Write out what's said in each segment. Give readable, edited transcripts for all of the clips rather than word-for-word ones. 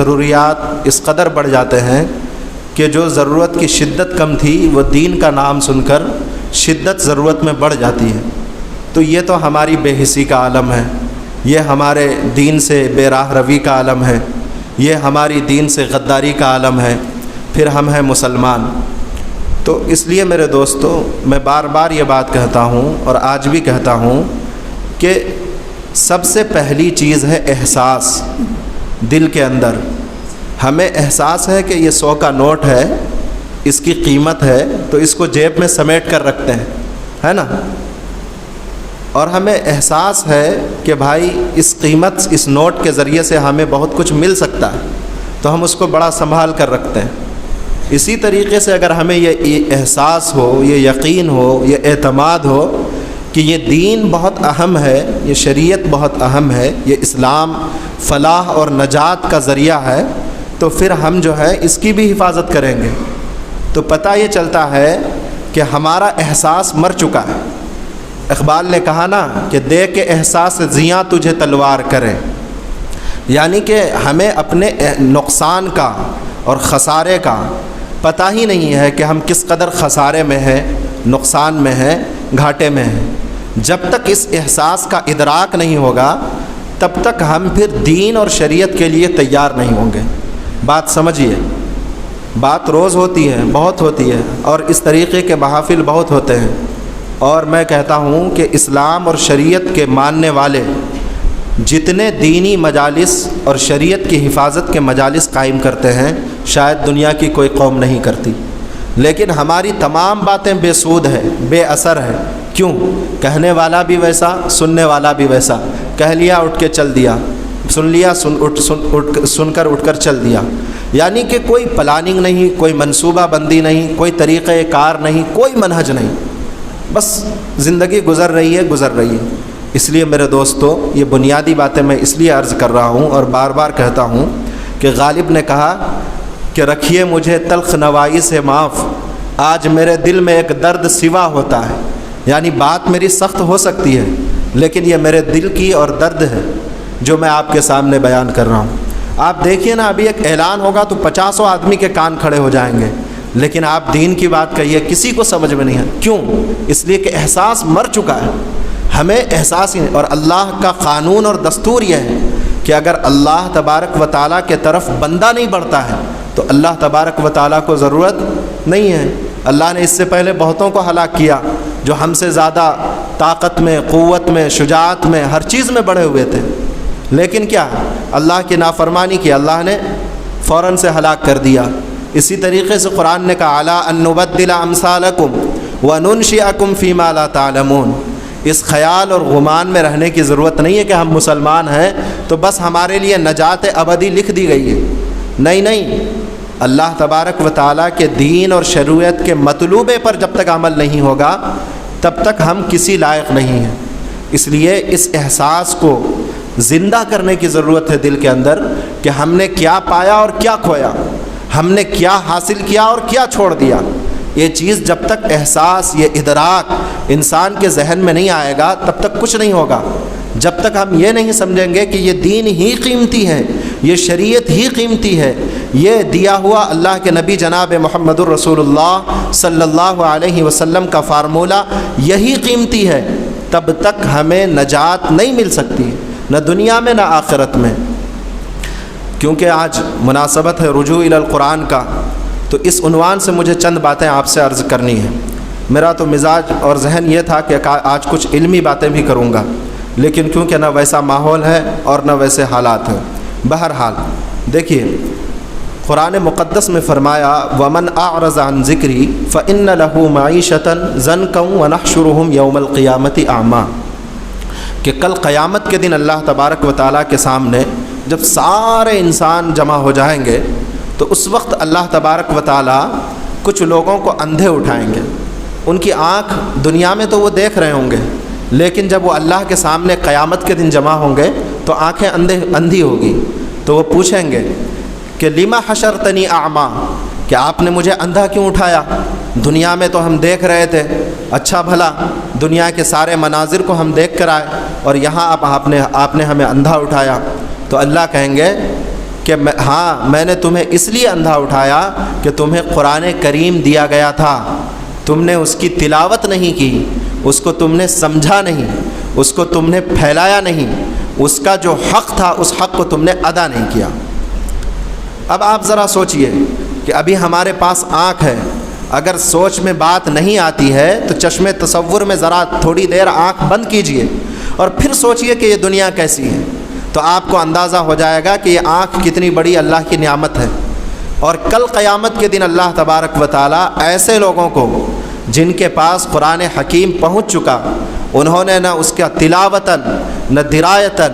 ضروریات اس قدر بڑھ جاتے ہیں کہ جو ضرورت کی شدت کم تھی وہ دین کا نام سن کر شدت ضرورت میں بڑھ جاتی ہے۔ تو یہ تو ہماری بے حسی کا عالم ہے، یہ ہمارے دین سے بے راہ روی کا عالم ہے، یہ ہماری دین سے غداری کا عالم ہے، پھر ہم ہیں مسلمان۔ تو اس لیے میرے دوستو، میں بار بار یہ بات کہتا ہوں اور آج بھی کہتا ہوں کہ سب سے پہلی چیز ہے احساس دل کے اندر۔ ہمیں احساس ہے کہ یہ 100 کا نوٹ ہے، اس کی قیمت ہے، تو اس کو جیب میں سمیٹ کر رکھتے ہیں، ہے نا؟ اور ہمیں احساس ہے کہ بھائی اس قیمت، اس نوٹ کے ذریعے سے ہمیں بہت کچھ مل سکتا ہے، تو ہم اس کو بڑا سنبھال کر رکھتے ہیں۔ اسی طریقے سے اگر ہمیں یہ احساس ہو، یہ یقین ہو، یہ اعتماد ہو کہ یہ دین بہت اہم ہے، یہ شریعت بہت اہم ہے، یہ اسلام فلاح اور نجات کا ذریعہ ہے، تو پھر ہم جو ہے اس کی بھی حفاظت کریں گے۔ تو پتہ یہ چلتا ہے کہ ہمارا احساس مر چکا ہے۔ اقبال نے کہا نا کہ دے کے احساس زیاں تجھے تلوار کرے، یعنی کہ ہمیں اپنے نقصان کا اور خسارے کا پتہ ہی نہیں ہے کہ ہم کس قدر خسارے میں ہیں، نقصان میں ہیں، گھاٹے میں ہیں۔ جب تک اس احساس کا ادراک نہیں ہوگا تب تک ہم پھر دین اور شریعت کے لیے تیار نہیں ہوں گے۔ بات سمجھیے، بات روز ہوتی ہے، بہت ہوتی ہے، اور اس طریقے کے محافل بہت ہوتے ہیں، اور میں کہتا ہوں کہ اسلام اور شریعت کے ماننے والے جتنے دینی مجالس اور شریعت کی حفاظت کے مجالس قائم کرتے ہیں شاید دنیا کی کوئی قوم نہیں کرتی، لیکن ہماری تمام باتیں بے سود ہے، بے اثر ہے۔ کیوں؟ کہنے والا بھی ویسا، سننے والا بھی ویسا، کہہ لیا اٹھ کے چل دیا، سن لیا سن کر اٹھ کر چل دیا، یعنی کہ کوئی پلاننگ نہیں، کوئی منصوبہ بندی نہیں، کوئی طریقہ کار نہیں، کوئی منہج نہیں، بس زندگی گزر رہی ہے۔ اس لیے میرے دوستو، یہ بنیادی باتیں میں اس لیے عرض کر رہا ہوں اور بار بار کہتا ہوں کہ غالب نے کہا کہ رکھیے مجھے تلخ نوائی سے معاف، آج میرے دل میں ایک درد سوا ہوتا ہے، یعنی بات میری سخت ہو سکتی ہے لیکن یہ میرے دل کی اور درد ہے جو میں آپ کے سامنے بیان کر رہا ہوں۔ آپ دیکھیے نا، ابھی ایک اعلان ہوگا تو 50 آدمی کے کان کھڑے ہو جائیں گے، لیکن آپ دین کی بات کہیے کسی کو سمجھ میں نہیں ہے۔ کیوں؟ اس لیے کہ احساس مر چکا ہے، ہمیں احساس ہی نہیں۔ اور اللہ کا قانون اور دستور یہ ہے کہ اگر اللہ تبارک و تعالیٰ کے طرف بندہ نہیں بڑھتا ہے تو اللہ تبارک و تعالیٰ کو ضرورت نہیں ہے۔ اللہ نے اس سے پہلے بہتوں کو ہلاک کیا جو ہم سے زیادہ طاقت میں، قوت میں، شجاعت میں، ہر چیز میں بڑھے ہوئے تھے، لیکن کیا؟ اللہ کی نافرمانی کی، اللہ نے فوراً سے ہلاک کر دیا۔ اسی طریقے سے قرآن نے کہا الا ان نبدل امثالکم وننشئکم فیما لا تعلمون۔ اس خیال اور گمان میں رہنے کی ضرورت نہیں ہے کہ ہم مسلمان ہیں تو بس ہمارے لیے نجات ابدی لکھ دی گئی ہے۔ نہیں، اللہ تبارک و تعالیٰ کے دین اور شریعت کے مطلوبے پر جب تک عمل نہیں ہوگا تب تک ہم کسی لائق نہیں ہیں۔ اس لیے اس احساس کو زندہ کرنے کی ضرورت ہے دل کے اندر کہ ہم نے کیا پایا اور کیا کھویا، ہم نے کیا حاصل کیا اور کیا چھوڑ دیا۔ یہ چیز جب تک احساس، یہ ادراک انسان کے ذہن میں نہیں آئے گا تب تک کچھ نہیں ہوگا۔ جب تک ہم یہ نہیں سمجھیں گے کہ یہ دین ہی قیمتی ہے، یہ شریعت ہی قیمتی ہے، یہ دیا ہوا اللہ کے نبی جناب محمد الرسول اللہ صلی اللہ علیہ وسلم کا فارمولہ یہی قیمتی ہے، تب تک ہمیں نجات نہیں مل سکتی، نہ دنیا میں نہ آخرت میں۔ کیونکہ آج مناسبت ہے رجوع الی القرآن کا، تو اس عنوان سے مجھے چند باتیں آپ سے عرض کرنی ہیں۔ میرا تو مزاج اور ذہن یہ تھا کہ آج کچھ علمی باتیں بھی کروں گا، لیکن کیونکہ نہ ویسا ماحول ہے اور نہ ویسے حالات ہیں۔ بہرحال دیکھیے، قرآن مقدس میں فرمایا وَمَنْ أَعْرَضَ عَنْ ذِكْرِي فَإِنَّ لَهُ مَعِيشَةً ضَنْكًا وَنَحْشُرُهُمْ يَوْمَ الْقِيَامَةِ أَعْمَىٰ، کہ کل قیامت کے دن اللہ تبارک و تعالیٰ کے سامنے جب سارے انسان جمع ہو جائیں گے تو اس وقت اللہ تبارک و تعالیٰ کچھ لوگوں کو اندھے اٹھائیں گے۔ ان کی آنکھ دنیا میں تو وہ دیکھ رہے ہوں گے، لیکن جب وہ اللہ کے سامنے قیامت کے دن جمع ہوں گے تو آنکھیں اندھی ہوگی، تو وہ پوچھیں گے کہ لما حشرتنی اعمیٰ، کہ آپ نے مجھے اندھا کیوں اٹھایا؟ دنیا میں تو ہم دیکھ رہے تھے، اچھا بھلا دنیا کے سارے مناظر کو ہم دیکھ کر آئے، اور یہاں آپ نے ہمیں اندھا اٹھایا۔ تو اللہ کہیں گے کہ میں نے تمہیں اس لیے اندھا اٹھایا کہ تمہیں قرآن کریم دیا گیا تھا، تم نے اس کی تلاوت نہیں کی، اس کو تم نے سمجھا نہیں، اس کو تم نے پھیلایا نہیں، اس کا جو حق تھا اس حق کو تم نے ادا نہیں کیا۔ اب آپ ذرا سوچئے کہ ابھی ہمارے پاس آنکھ ہے، اگر سوچ میں بات نہیں آتی ہے تو چشم تصور میں ذرا تھوڑی دیر آنکھ بند کیجئے اور پھر سوچئے کہ یہ دنیا کیسی ہے، تو آپ کو اندازہ ہو جائے گا کہ یہ آنکھ کتنی بڑی اللہ کی نعمت ہے۔ اور کل قیامت کے دن اللہ تبارک و تعالیٰ ایسے لوگوں کو جن کے پاس قرآن حکیم پہنچ چکا، انہوں نے نہ اس کا تلاوتاً نہ درایتاً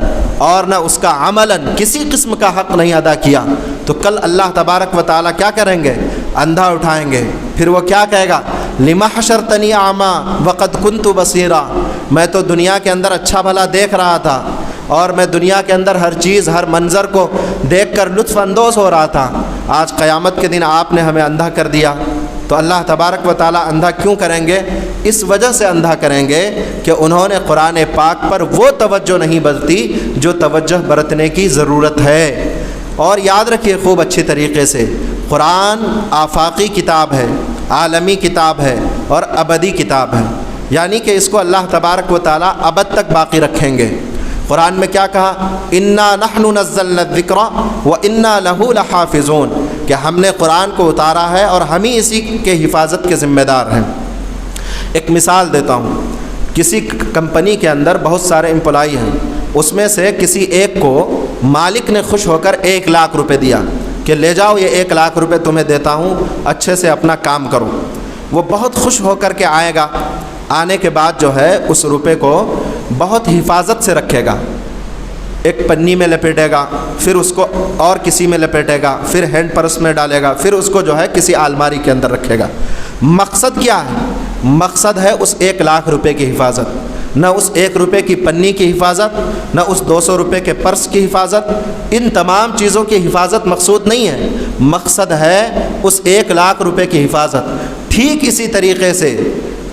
اور نہ اس کا عملاً کسی قسم کا حق نہیں ادا کیا، تو کل اللہ تبارک و تعالیٰ کیا کریں گے؟ اندھا اٹھائیں گے۔ پھر وہ کیا کہے گا؟ لِمَ حَشَرْتَنِي أَعْمَىٰ وَقَدْ كُنْتُ بَصِيرًا، میں تو دنیا کے اندر اچھا بھلا دیکھ رہا تھا اور میں دنیا کے اندر ہر چیز ہر منظر کو دیکھ کر لطف اندوز ہو رہا تھا، آج قیامت کے دن آپ نے ہمیں اندھا کر دیا۔ تو اللہ تبارک و تعالیٰ اندھا کیوں کریں گے؟ اس وجہ سے اندھا کریں گے کہ انہوں نے قرآن پاک پر وہ توجہ نہیں برتی جو توجہ برتنے کی ضرورت ہے۔ اور یاد رکھیے خوب اچھی طریقے سے، قرآن آفاقی کتاب ہے، عالمی کتاب ہے اور ابدی کتاب ہے، یعنی کہ اس کو اللہ تبارک و تعالیٰ ابد تک باقی رکھیں گے۔ قرآن میں کیا کہا؟ انا نحن نزلنا الذکر وانا لہ لحافظون، کہ ہم نے قرآن کو اتارا ہے اور ہم ہی اسی کے حفاظت کے ذمہ دار ہیں۔ ایک مثال دیتا ہوں، کسی کمپنی کے اندر بہت سارے امپلائی ہیں، اس میں سے کسی ایک کو مالک نے خوش ہو کر 1 لاکھ روپے دیا کہ لے جاؤ یہ 1 لاکھ روپے تمہیں دیتا ہوں، اچھے سے اپنا کام کرو۔ وہ بہت خوش ہو کر کے آئے گا، آنے کے بعد جو ہے اس روپے کو بہت حفاظت سے رکھے گا، ایک پنی میں لپیٹے گا، پھر اس کو اور کسی میں لپیٹے گا، پھر ہینڈ پرس میں ڈالے گا، پھر اس کو جو ہے کسی الماری کے اندر رکھے گا۔ مقصد کیا ہے؟ مقصد ہے اس 1 لاکھ روپے کی حفاظت، نہ اس 1 روپے کی پنی کی حفاظت، نہ اس 200 روپے کے پرس کی حفاظت، ان تمام چیزوں کی حفاظت مقصود نہیں ہے، مقصد ہے اس 1 لاکھ روپے کی حفاظت۔ ٹھیک اسی طریقے سے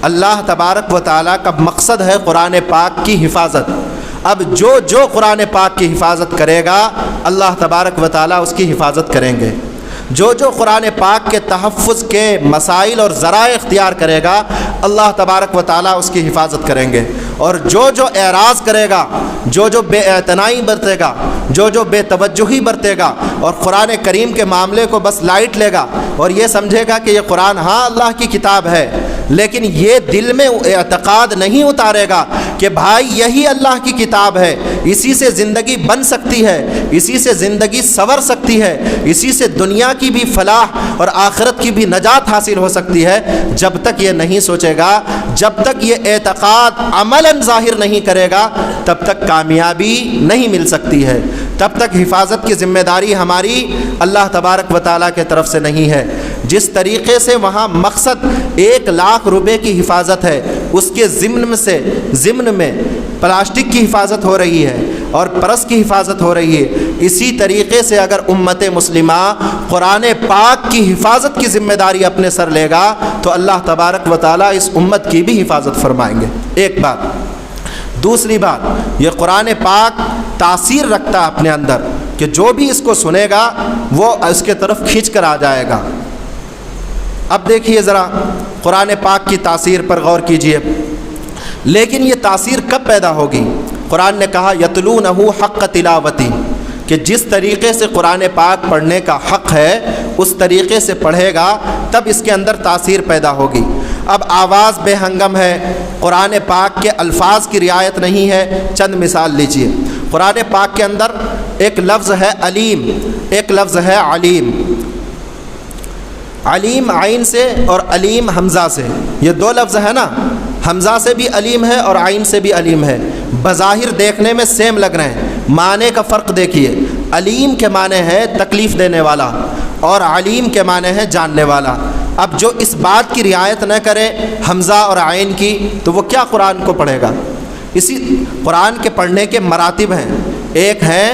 اللہ تبارک و تعالیٰ کا مقصد ہے قرآن پاک کی حفاظت۔ اب جو قرآن پاک کی حفاظت کرے گا اللہ تبارک و تعالیٰ اس کی حفاظت کریں گے، جو قرآن پاک کے تحفظ کے مسائل اور ذرائع اختیار کرے گا اللہ تبارک و تعالیٰ اس کی حفاظت کریں گے، اور جو اعراض کرے گا، جو بے اعتنائی برتے گا، جو بے توجہی برتے گا اور قرآن کریم کے معاملے کو بس لائٹ لے گا اور یہ سمجھے گا کہ یہ قرآن ہاں اللہ کی کتاب ہے، لیکن یہ دل میں اعتقاد نہیں اتارے گا کہ بھائی یہی اللہ کی کتاب ہے، اسی سے زندگی بن سکتی ہے، اسی سے زندگی سنور سکتی ہے، اسی سے دنیا کی بھی فلاح اور آخرت کی بھی نجات حاصل ہو سکتی ہے، جب تک یہ نہیں سوچے گا، جب تک یہ اعتقاد عملاً ظاہر نہیں کرے گا، تب تک کامیابی نہیں مل سکتی ہے، تب تک حفاظت کی ذمہ داری ہماری اللہ تبارک و تعالیٰ کے طرف سے نہیں ہے۔ جس طریقے سے وہاں مقصد 1 لاکھ روپے کی حفاظت ہے، اس کے ضمن میں پلاسٹک کی حفاظت ہو رہی ہے اور پرس کی حفاظت ہو رہی ہے، اسی طریقے سے اگر امت مسلمہ قرآن پاک کی حفاظت کی ذمہ داری اپنے سر لے گا تو اللہ تبارک و تعالیٰ اس امت کی بھی حفاظت فرمائیں گے۔ ایک بات۔ دوسری بات، یہ قرآن پاک تاثیر رکھتا ہے اپنے اندر کہ جو بھی اس کو سنے گا وہ اس کے طرف کھینچ کر آ جائے گا۔ اب دیکھیے ذرا قرآن پاک کی تاثیر پر غور کیجئے، لیکن یہ تاثیر کب پیدا ہوگی؟ قرآن نے کہا یتلونہ حق تلاوتی، کہ جس طریقے سے قرآن پاک پڑھنے کا حق ہے اس طریقے سے پڑھے گا تب اس کے اندر تاثیر پیدا ہوگی۔ اب آواز بے ہنگم ہے، قرآن پاک کے الفاظ کی رعایت نہیں ہے، چند مثال لیجئے۔ قرآن پاک کے اندر ایک لفظ ہے علیم، ایک لفظ ہے علیم۔ علیم عین سے اور علیم حمزہ سے، یہ 2 لفظ ہے نا، حمزہ سے بھی علیم ہے اور عین سے بھی علیم ہے، بظاہر دیکھنے میں سیم لگ رہے ہیں، معنی کا فرق دیکھیے۔ علیم کے معنی ہے تکلیف دینے والا اور علیم کے معنی ہے جاننے والا۔ اب جو اس بات کی رعایت نہ کرے حمزہ اور عین کی تو وہ کیا قرآن کو پڑھے گا؟ اسی قرآن کے پڑھنے کے مراتب ہیں، ایک ہے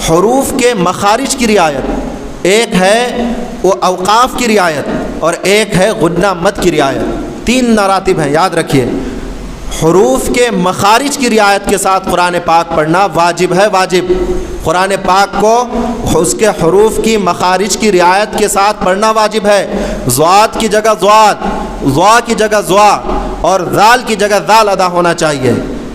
حروف کے مخارج کی رعایت، ایک ہے وہ اوقاف کی رعایت اور ایک ہے غنہ مد کی رعایت، 3 مراتب ہیں، یاد رکھیے۔ حروف کے مخارج کی رعایت کے ساتھ قرآن پاک پڑھنا واجب ہے، واجب۔ قرآن پاک کو اس کے حروف کی مخارج کی رعایت کے ساتھ پڑھنا واجب ہے۔ ضاد کی جگہ ضاد، ضا کی جگہ ضا، اور ذال کی جگہ ذال ادا ہونا چاہیے۔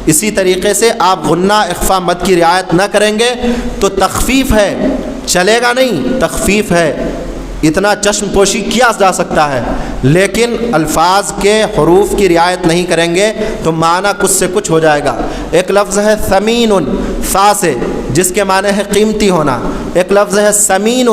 اسی طریقے سے آپ غنہ اخفا مد کی رعایت نہ کریں گے تو تخفیف ہے، چلے گا نہیں، تخفیف ہے، اتنا چشم پوشی کیا جا سکتا ہے، لیکن الفاظ کے حروف کی رعایت نہیں کریں گے تو معنی کچھ سے کچھ ہو جائے گا۔ ایک لفظ ہے ثمین سا سے، جس کے معنی ہے قیمتی ہونا، ایک لفظ ہے سمین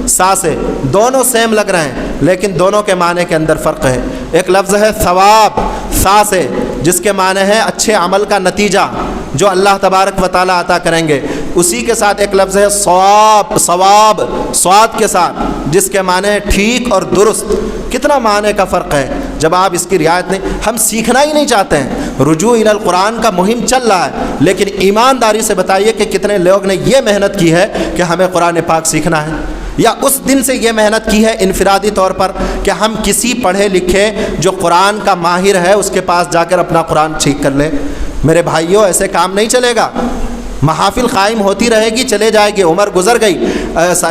سا سے، دونوں سیم لگ رہے ہیں لیکن دونوں کے معنی کے اندر فرق ہے۔ ایک لفظ ہے ثواب سا سے، جس کے معنی ہے اچھے عمل کا نتیجہ جو اللہ تبارک و تعالیٰ عطا کریں گے۔ اسی کے ساتھ ایک لفظ ہے ثواب، ثواب صاد کے ساتھ، جس کے معنی ہے ٹھیک اور درست۔ کتنا معنی کا فرق ہے جب آپ اس کی رعایت نہیں، ہم سیکھنا ہی نہیں چاہتے ہیں، رجوع الی القرآن کا مہم چل رہا ہے، لیکن ایمانداری سے بتائیے کہ کتنے لوگ نے یہ محنت کی ہے کہ ہمیں قرآن پاک سیکھنا ہے، یا اس دن سے یہ محنت کی ہے انفرادی طور پر کہ ہم کسی پڑھے لکھے جو قرآن کا ماہر ہے اس کے پاس جا کر اپنا قرآن ٹھیک کر لیں۔ میرے بھائیوں، ایسے کام نہیں چلے گا۔ محافل قائم ہوتی رہے گی، چلے جائے گی، عمر گزر گئی۔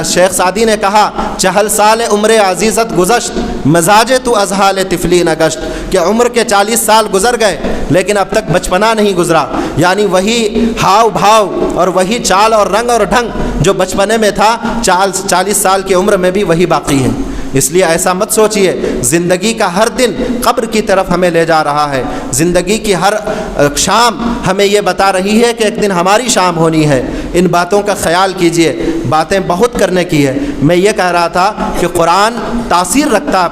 شیخ سعدی نے کہا چہل سال عمر عزیزت گزشت، مزاج تو ازحال طفلی نگشت، کہ عمر کے 40 سال گزر گئے لیکن اب تک بچپنا نہیں گزرا، یعنی وہی ہاؤ بھاؤ اور وہی چال اور رنگ اور ڈھنگ جو بچپنے میں تھا 40 سال کی عمر میں بھی وہی باقی ہے۔ اس لیے ایسا مت سوچئے، زندگی کا ہر دن قبر کی طرف ہمیں لے جا رہا ہے، زندگی کی ہر شام ہمیں یہ بتا رہی ہے کہ ایک دن ہماری شام ہونی ہے۔ ان باتوں کا خیال کیجئے، باتیں بہت کرنے کی ہے۔ میں یہ کہہ رہا تھا کہ قرآن تاثیر رکھتا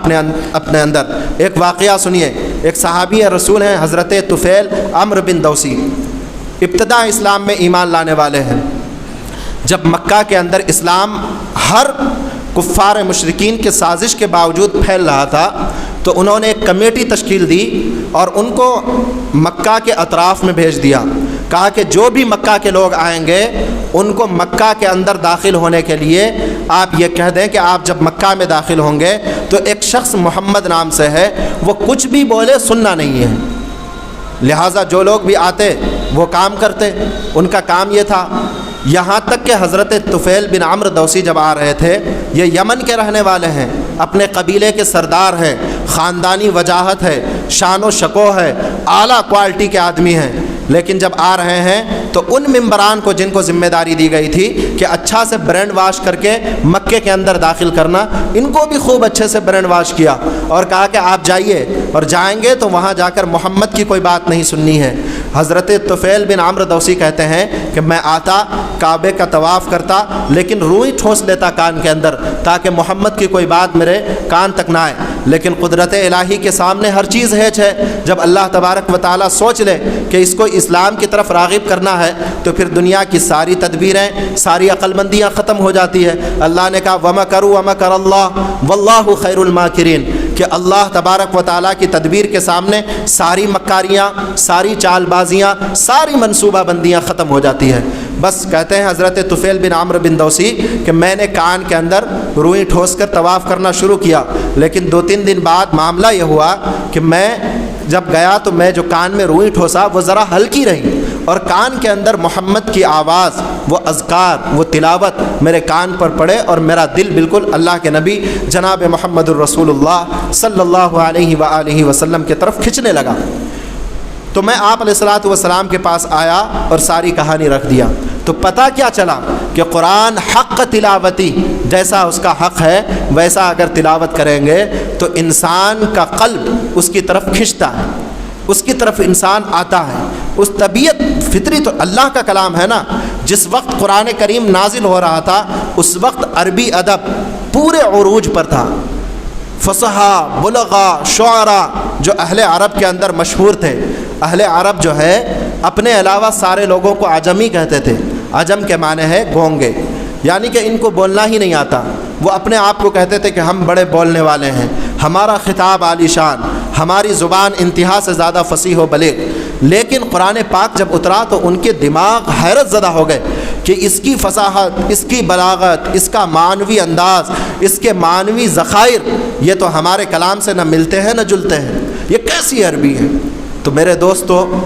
اپنے اندر۔ ایک واقعہ سنیے، ایک صحابی رسول ہیں حضرت طفیل عمرو بن دوسی، ابتدا اسلام میں ایمان لانے والے ہیں۔ جب مکہ کے اندر اسلام ہر کفار مشرکین کے سازش کے باوجود پھیل رہا تھا تو انہوں نے ایک کمیٹی تشکیل دی اور ان کو مکہ کے اطراف میں بھیج دیا۔ کہا کہ جو بھی مکہ کے لوگ آئیں گے ان کو مکہ کے اندر داخل ہونے کے لیے آپ یہ کہہ دیں کہ آپ جب مکہ میں داخل ہوں گے تو ایک شخص محمد نام سے ہے، وہ کچھ بھی بولے سننا نہیں ہے۔ لہٰذا جو لوگ بھی آتے وہ کام کرتے، ان کا کام یہ تھا۔ یہاں تک کہ حضرت طفیل بن عمرو دوسی جب آ رہے تھے، یہ یمن کے رہنے والے ہیں، اپنے قبیلے کے سردار ہیں، خاندانی وجاہت ہے، شان و شکوہ ہے، اعلیٰ کوالٹی کے آدمی ہیں، لیکن جب آ رہے ہیں تو ان ممبران کو جن کو ذمہ داری دی گئی تھی کہ اچھا سے برینڈ واش کر کے مکے کے اندر داخل کرنا، ان کو بھی خوب اچھے سے برینڈ واش کیا اور کہا کہ آپ جائیے، اور جائیں گے تو وہاں جا کر محمد کی کوئی بات نہیں سننی ہے۔ حضرت طفیل بن عمرو دوسی کہتے ہیں کہ میں آتا، کعبے کا طواف کرتا، لیکن روئی ٹھوس لیتا کان کے اندر تاکہ محمد کی کوئی بات میرے کان تک نہ آئے، لیکن قدرت الہی کے سامنے ہر چیز ہیچ ہے۔ جب اللہ تبارک و تعالیٰ سوچ لے کہ اس کو اسلام کی طرف راغب کرنا ہے تو پھر دنیا کی ساری تدبیریں، ساری عقل مندیاں ختم ہو جاتی ہے۔ اللہ نے کہا وَمَكَرُوا وَمَكَرَ اللَّهُ وَاللَّهُ خَيْرُ الْمَاكِرِينَ، کہ اللہ تبارک و تعالیٰ کی تدبیر کے سامنے ساری مکاریاں، ساری چال بازیاں، ساری منصوبہ بندیاں ختم ہو جاتی ہیں۔ بس کہتے ہیں حضرت طفیل بن عمرو بن دوسی کہ میں نے کان کے اندر روئی ٹھوس کر طواف کرنا شروع کیا، لیکن 2-3 دن بعد معاملہ یہ ہوا کہ میں جب گیا تو میں جو کان میں روئی ٹھوسا وہ ذرا ہلکی رہی، اور کان کے اندر محمد کی آواز، وہ اذکار، وہ تلاوت میرے کان پر پڑے اور میرا دل بالکل اللہ کے نبی جناب محمد الرسول اللہ صلی اللہ علیہ وآلہ وسلم کی طرف کھنچنے لگا۔ تو میں آپ علیہ الصلوۃ والسلام کے پاس آیا اور ساری کہانی رکھ دیا، تو پتہ کیا چلا کہ قرآن حق تلاوتی، جیسا اس کا حق ہے ویسا اگر تلاوت کریں گے تو انسان کا قلب اس کی طرف کھنچتا ہے، اس کی طرف انسان آتا ہے، اس طبیعت فطری تو اللہ کا کلام ہے نا۔ جس وقت قرآن کریم نازل ہو رہا تھا اس وقت عربی ادب پورے عروج پر تھا، فصحا، بلغا، شعراء جو اہل عرب کے اندر مشہور تھے۔ اہل عرب جو ہے اپنے علاوہ سارے لوگوں کو عجمی کہتے تھے، عجم کے معنی ہے گونگے، یعنی کہ ان کو بولنا ہی نہیں آتا۔ وہ اپنے آپ کو کہتے تھے کہ ہم بڑے بولنے والے ہیں، ہمارا خطاب عالی شان، ہماری زبان انتہا سے زیادہ فصیح و بلیغ۔ لیکن قرآن پاک جب اترا تو ان کے دماغ حیرت زدہ ہو گئے کہ اس کی فصاحت، اس کی بلاغت، اس کا معنوی انداز، اس کے معنوی ذخائر، یہ تو ہمارے کلام سے نہ ملتے ہیں نہ جلتے ہیں، یہ کیسی عربی ہے؟ تو میرے دوستو،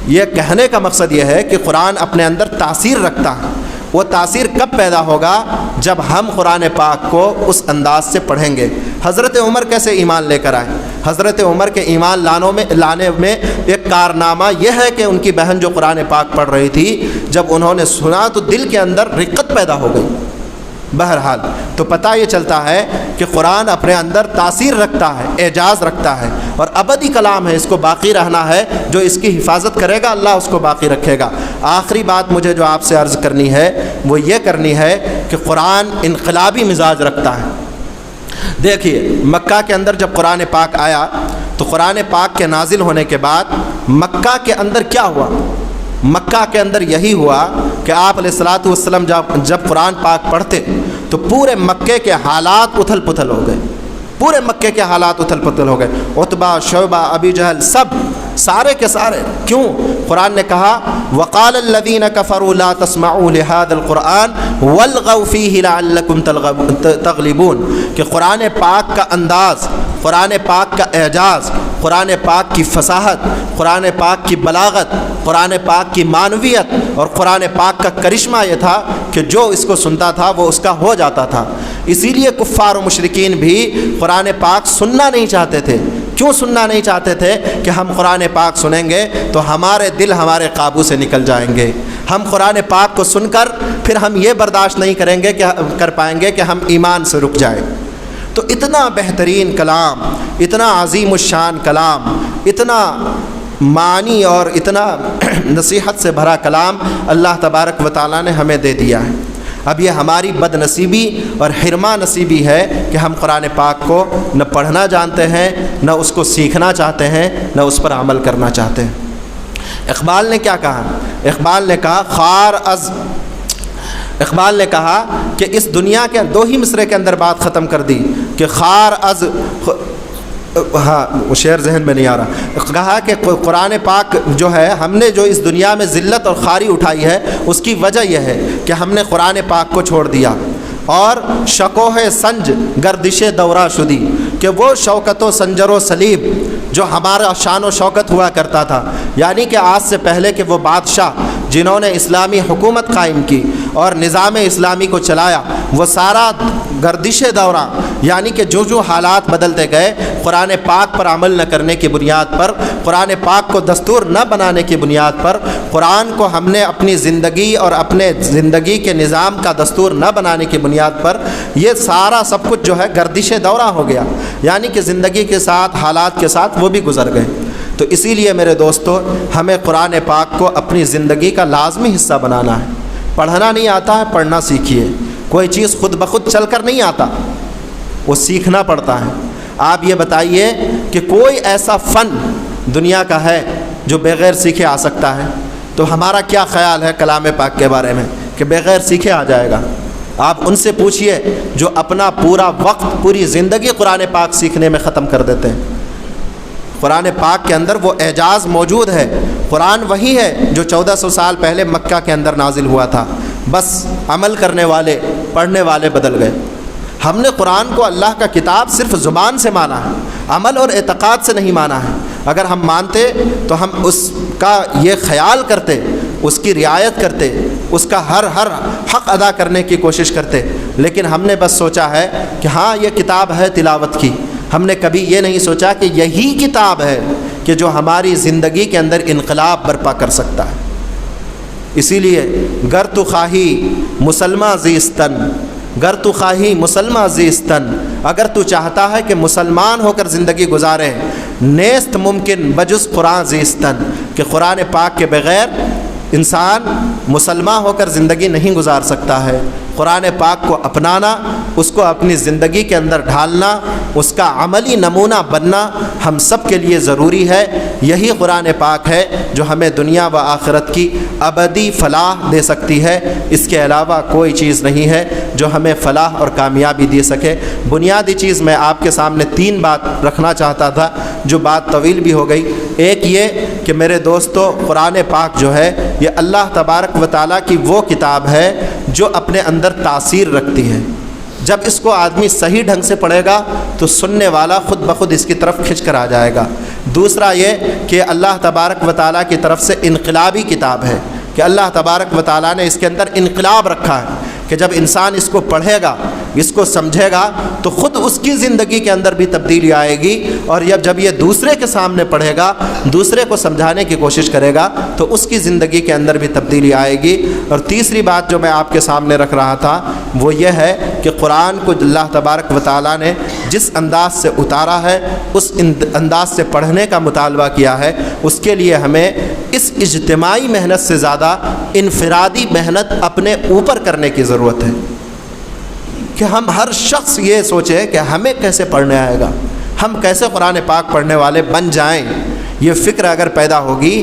یہ کہنے کا مقصد یہ ہے کہ قرآن اپنے اندر تاثیر رکھتا ہے۔ وہ تاثیر کب پیدا ہوگا؟ جب ہم قرآن پاک کو اس انداز سے پڑھیں گے۔ حضرت عمر کیسے ایمان لے کر آئے؟ حضرت عمر کے ایمان لانے میں ایک کارنامہ یہ ہے کہ ان کی بہن جو قرآن پاک پڑھ رہی تھی، جب انہوں نے سنا تو دل کے اندر رقت پیدا ہو گئی۔ بہرحال تو پتہ یہ چلتا ہے کہ قرآن اپنے اندر تاثیر رکھتا ہے، اعجاز رکھتا ہے، اور ابدی کلام ہے، اس کو باقی رہنا ہے۔ جو اس کی حفاظت کرے گا اللہ اس کو باقی رکھے گا۔ آخری بات مجھے جو آپ سے عرض کرنی ہے وہ یہ کرنی ہے کہ قرآن انقلابی مزاج رکھتا ہے۔ دیکھیے، مکہ کے اندر جب قرآن پاک آیا تو قرآن پاک کے نازل ہونے کے بعد مکہ کے اندر کیا ہوا؟ مکہ کے اندر یہی ہوا کہ آپ علیہ الصلاۃ والسلام جب قرآن پاک پڑھتے تو پورے مکے کے حالات اتھل پتھل ہو گئے، پورے مکے کے حالات اتھل پتھل ہو گئے۔ عتبہ، شعبہ، ابی جہل، سب سارے کے سارے۔ کیوں؟ قرآن نے کہا وقال الذین کفروا لا تسمعوا لهذا القرآن والغوا فیہ لعلکم تغلبون، کہ قرآن پاک کا انداز، قرآن پاک کا اعجاز، قرآن پاک کی فصاحت، قرآن پاک کی بلاغت، قرآن پاک کی معنویت اور قرآن پاک کا کرشمہ یہ تھا کہ جو اس کو سنتا تھا وہ اس کا ہو جاتا تھا۔ اسی لیے کفار و مشرکین بھی قرآن پاک سننا نہیں چاہتے تھے۔ کیوں سننا نہیں چاہتے تھے؟ کہ ہم قرآن پاک سنیں گے تو ہمارے دل ہمارے قابو سے نکل جائیں گے۔ ہم قرآن پاک کو سن کر پھر ہم یہ برداشت نہیں کر پائیں گے کہ ہم ایمان سے رک جائیں۔ تو اتنا بہترین کلام، اتنا عظیم الشان کلام، اتنا معنی اور اتنا نصیحت سے بھرا کلام اللہ تبارک و تعالیٰ نے ہمیں دے دیا ہے۔ اب یہ ہماری بد نصیبی اور حرمہ نصیبی ہے کہ ہم قرآن پاک کو نہ پڑھنا جانتے ہیں، نہ اس کو سیکھنا چاہتے ہیں، نہ اس پر عمل کرنا چاہتے ہیں۔ اقبال نے کیا کہا؟ اقبال نے کہا کہ اس دنیا کے دو ہی مصرے کے اندر بات ختم کر دی کہ خار از وہ شعر ذہن میں نہیں آ رہا۔ کہا کہ قرآن پاک جو ہے، ہم نے جو اس دنیا میں ذلت اور خواری اٹھائی ہے اس کی وجہ یہ ہے کہ ہم نے قرآن پاک کو چھوڑ دیا۔ اور شکوہ سنج گردش دورہ شدی، کہ وہ شوکت و سنجر و سلیب جو ہمارا شان و شوکت ہوا کرتا تھا، یعنی کہ آج سے پہلے کہ وہ بادشاہ جنہوں نے اسلامی حکومت قائم کی اور نظام اسلامی کو چلایا، وہ سارا گردش دورہ، یعنی کہ جو حالات بدلتے گئے قرآن پاک پر عمل نہ کرنے کی بنیاد پر، قرآن پاک کو دستور نہ بنانے کی بنیاد پر، قرآن کو ہم نے اپنی زندگی اور اپنے زندگی کے نظام کا دستور نہ بنانے کی بنیاد پر، یہ سارا سب کچھ جو ہے گردش دورہ ہو گیا، یعنی کہ زندگی کے ساتھ، حالات کے ساتھ وہ بھی گزر گئے۔ تو اسی لیے میرے دوستو، ہمیں قرآن پاک کو اپنی زندگی کا لازمی حصہ بنانا ہے۔ پڑھنا نہیں آتا ہے، پڑھنا سیکھیے۔ کوئی چیز خود بخود چل کر نہیں آتا، وہ سیکھنا پڑتا ہے۔ آپ یہ بتائیے کہ کوئی ایسا فن دنیا کا ہے جو بغیر سیکھے آ سکتا ہے؟ تو ہمارا کیا خیال ہے کلام پاک کے بارے میں کہ بغیر سیکھے آ جائے گا؟ آپ ان سے پوچھئے جو اپنا پورا وقت، پوری زندگی قرآن پاک سیکھنے میں ختم کر دیتے ہیں۔ قرآن پاک کے اندر وہ اعجاز موجود ہے۔ قرآن وہی ہے جو 1400 سال پہلے مکہ کے اندر نازل ہوا تھا، بس عمل کرنے والے، پڑھنے والے بدل گئے۔ ہم نے قرآن کو اللہ کا کتاب صرف زبان سے مانا ہے، عمل اور اعتقاد سے نہیں مانا ہے۔ اگر ہم مانتے تو ہم اس کا یہ خیال کرتے، اس کی رعایت کرتے، اس کا ہر حق ادا کرنے کی کوشش کرتے، لیکن ہم نے بس سوچا ہے کہ ہاں یہ کتاب ہے تلاوت کی۔ ہم نے کبھی یہ نہیں سوچا کہ یہی کتاب ہے کہ جو ہماری زندگی کے اندر انقلاب برپا کر سکتا ہے۔ اسی لیے گر تو خواہی مسلمہ زیستن، گر تو خواہی مسلمہ زیستن، اگر تو چاہتا ہے کہ مسلمان ہو کر زندگی گزارے، نیست ممکن بجز قرآن زیستن، کہ قرآن پاک کے بغیر انسان مسلمہ ہو کر زندگی نہیں گزار سکتا ہے۔ قرآن پاک کو اپنانا، اس کو اپنی زندگی کے اندر ڈھالنا، اس کا عملی نمونہ بننا ہم سب کے لیے ضروری ہے۔ یہی قرآن پاک ہے جو ہمیں دنیا و آخرت کی ابدی فلاح دے سکتی ہے۔ اس کے علاوہ کوئی چیز نہیں ہے جو ہمیں فلاح اور کامیابی دے سکے۔ بنیادی چیز میں آپ کے سامنے 3 بات رکھنا چاہتا تھا، جو بات طویل بھی ہو گئی۔ ایک یہ کہ میرے دوستو، قرآن پاک جو ہے یہ اللہ تبارک و تعالیٰ کی وہ کتاب ہے جو اپنے اندر تاثیر رکھتی ہے۔ جب اس کو آدمی صحیح ڈھنگ سے پڑھے گا تو سننے والا خود بخود اس کی طرف کھنچ کر آ جائے گا۔ دوسرا یہ کہ اللہ تبارک و تعالیٰ کی طرف سے انقلابی کتاب ہے کہ اللہ تبارک و تعالیٰ نے اس کے اندر انقلاب رکھا ہے کہ جب انسان اس کو پڑھے گا، اس کو سمجھے گا تو خود اس کی زندگی کے اندر بھی تبدیلی آئے گی، اور جب یہ دوسرے کے سامنے پڑھے گا، دوسرے کو سمجھانے کی کوشش کرے گا تو اس کی زندگی کے اندر بھی تبدیلی آئے گی۔ اور تیسری بات جو میں آپ کے سامنے رکھ رہا تھا وہ یہ ہے کہ قرآن کو اللہ تبارک و تعالیٰ نے جس انداز سے اتارا ہے، اس انداز سے پڑھنے کا مطالبہ کیا ہے، اس کے لیے ہمیں اس اجتماعی محنت سے زیادہ انفرادی محنت اپنے اوپر کرنے کی ضرورت ہے کہ ہم ہر شخص یہ سوچے کہ ہمیں کیسے پڑھنے آئے گا، ہم کیسے قرآن پاک پڑھنے والے بن جائیں۔ یہ فکر اگر پیدا ہوگی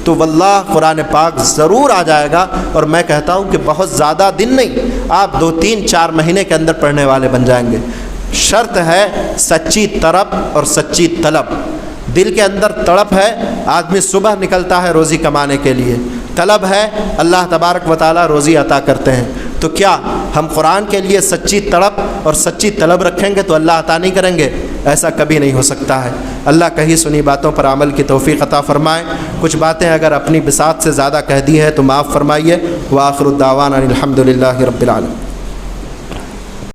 تو واللہ قرآن پاک ضرور آ جائے گا، اور میں کہتا ہوں کہ بہت زیادہ دن نہیں، آپ 2 3 4 مہینے کے اندر پڑھنے والے بن جائیں گے۔ شرط ہے سچی طرب اور سچی طلب۔ دل کے اندر تڑپ ہے، آدمی صبح نکلتا ہے روزی کمانے کے لیے، طلب ہے اللہ تبارک و تعالیٰ روزی عطا کرتے ہیں، تو کیا ہم قرآن کے لیے سچی تڑپ اور سچی طلب رکھیں گے تو اللہ عطا نہیں کریں گے؟ ایسا کبھی نہیں ہو سکتا ہے۔ اللہ کہی سنی باتوں پر عمل کی توفیق عطا فرمائے۔ کچھ باتیں اگر اپنی بساط سے زیادہ کہہ دی ہیں تو معاف فرمائیے۔ وآخر الدعوانا الحمد للہ رب العالمین۔